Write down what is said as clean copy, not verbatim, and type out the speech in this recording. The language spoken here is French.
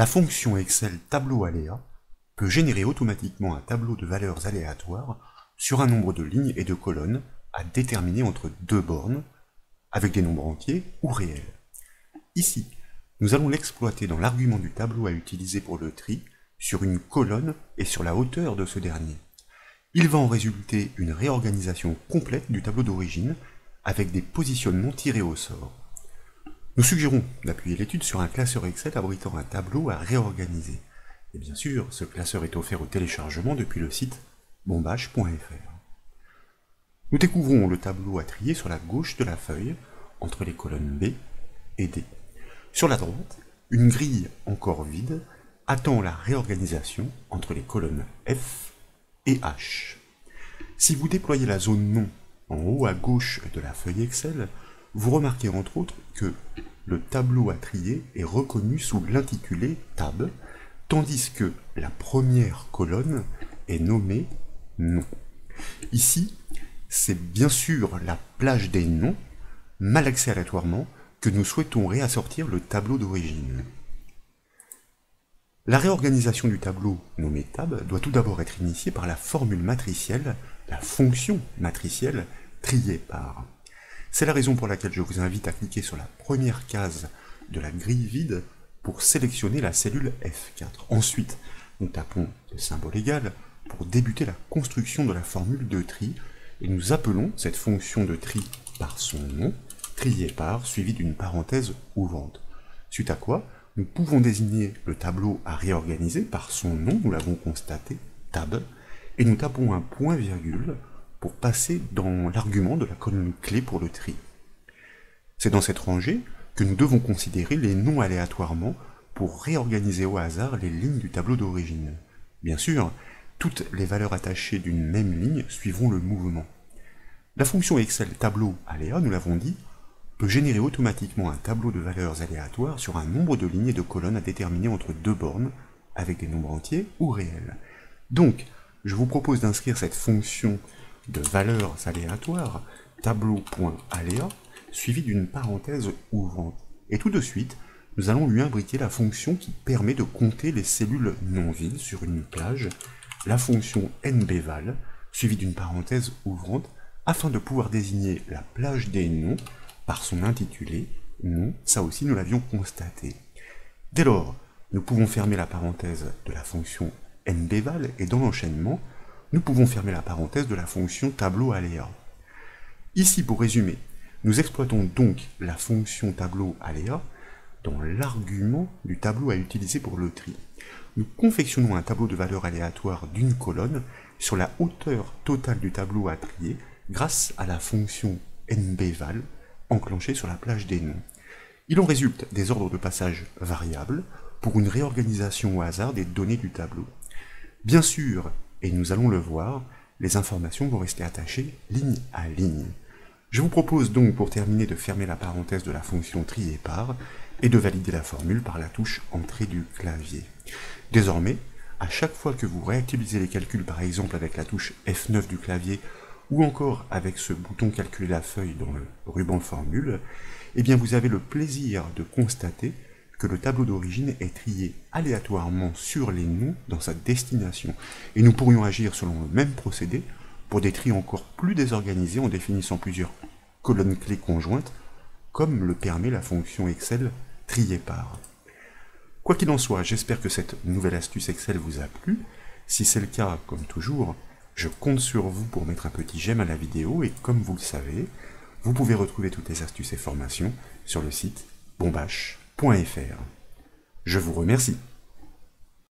La fonction Excel tableau aléa peut générer automatiquement un tableau de valeurs aléatoires sur un nombre de lignes et de colonnes à déterminer entre deux bornes, avec des nombres entiers ou réels. Ici, nous allons l'exploiter dans l'argument du tableau à utiliser pour le tri sur une colonne et sur la hauteur de ce dernier. Il va en résulter une réorganisation complète du tableau d'origine avec des positionnements tirés au sort. Nous suggérons d'appuyer l'étude sur un classeur Excel abritant un tableau à réorganiser. Et bien sûr, ce classeur est offert au téléchargement depuis le site bombache.fr. Nous découvrons le tableau à trier sur la gauche de la feuille, entre les colonnes B et D. Sur la droite, une grille encore vide attend la réorganisation entre les colonnes F et H. Si vous déployez la zone nom en haut à gauche de la feuille Excel, vous remarquez entre autres que le tableau à trier est reconnu sous l'intitulé Tab, tandis que la première colonne est nommée Nom. Ici, c'est bien sûr la plage des noms, mal accès aléatoirement, que nous souhaitons réassortir le tableau d'origine. La réorganisation du tableau nommé Tab doit tout d'abord être initiée par la formule matricielle, la fonction matricielle triée par. C'est la raison pour laquelle je vous invite à cliquer sur la première case de la grille vide pour sélectionner la cellule F4. Ensuite, nous tapons le symbole égal pour débuter la construction de la formule de tri et nous appelons cette fonction de tri par son nom, trié par, suivi d'une parenthèse ouvrante. Suite à quoi, nous pouvons désigner le tableau à réorganiser par son nom, nous l'avons constaté, Tab, et nous tapons un point-virgule pour passer dans l'argument de la colonne clé pour le tri. C'est dans cette rangée que nous devons considérer les noms aléatoirement pour réorganiser au hasard les lignes du tableau d'origine. Bien sûr, toutes les valeurs attachées d'une même ligne suivront le mouvement. La fonction Excel tableau aléa, nous l'avons dit, peut générer automatiquement un tableau de valeurs aléatoires sur un nombre de lignes et de colonnes à déterminer entre deux bornes, avec des nombres entiers ou réels. Donc, je vous propose d'inscrire cette fonction de valeurs aléatoires, tableau.aléa, suivi d'une parenthèse ouvrante. Et tout de suite, nous allons lui imbriquer la fonction qui permet de compter les cellules non vides sur une plage, la fonction nbval, suivie d'une parenthèse ouvrante, afin de pouvoir désigner la plage des noms par son intitulé, nom, ça aussi nous l'avions constaté. Dès lors, nous pouvons fermer la parenthèse de la fonction nbval et dans l'enchaînement, nous pouvons fermer la parenthèse de la fonction tableau aléa. Ici, pour résumer, nous exploitons donc la fonction tableau aléa dans l'argument du tableau à utiliser pour le tri. Nous confectionnons un tableau de valeurs aléatoires d'une colonne sur la hauteur totale du tableau à trier grâce à la fonction nbval enclenchée sur la plage des noms. Il en résulte des ordres de passage variables pour une réorganisation au hasard des données du tableau. Bien sûr, et nous allons le voir, les informations vont rester attachées ligne à ligne. Je vous propose donc pour terminer de fermer la parenthèse de la fonction trier par et de valider la formule par la touche entrée du clavier. Désormais, à chaque fois que vous réactualisez les calculs par exemple avec la touche F9 du clavier ou encore avec ce bouton calculer la feuille dans le ruban formule, eh bien vous avez le plaisir de constater que le tableau d'origine est trié aléatoirement sur les noms dans sa destination. Et nous pourrions agir selon le même procédé pour des tris encore plus désorganisés en définissant plusieurs colonnes clés conjointes, comme le permet la fonction Excel trier par. Quoi qu'il en soit, j'espère que cette nouvelle astuce Excel vous a plu. Si c'est le cas, comme toujours, je compte sur vous pour mettre un petit j'aime à la vidéo et comme vous le savez, vous pouvez retrouver toutes les astuces et formations sur le site bombache.fr. Je vous remercie.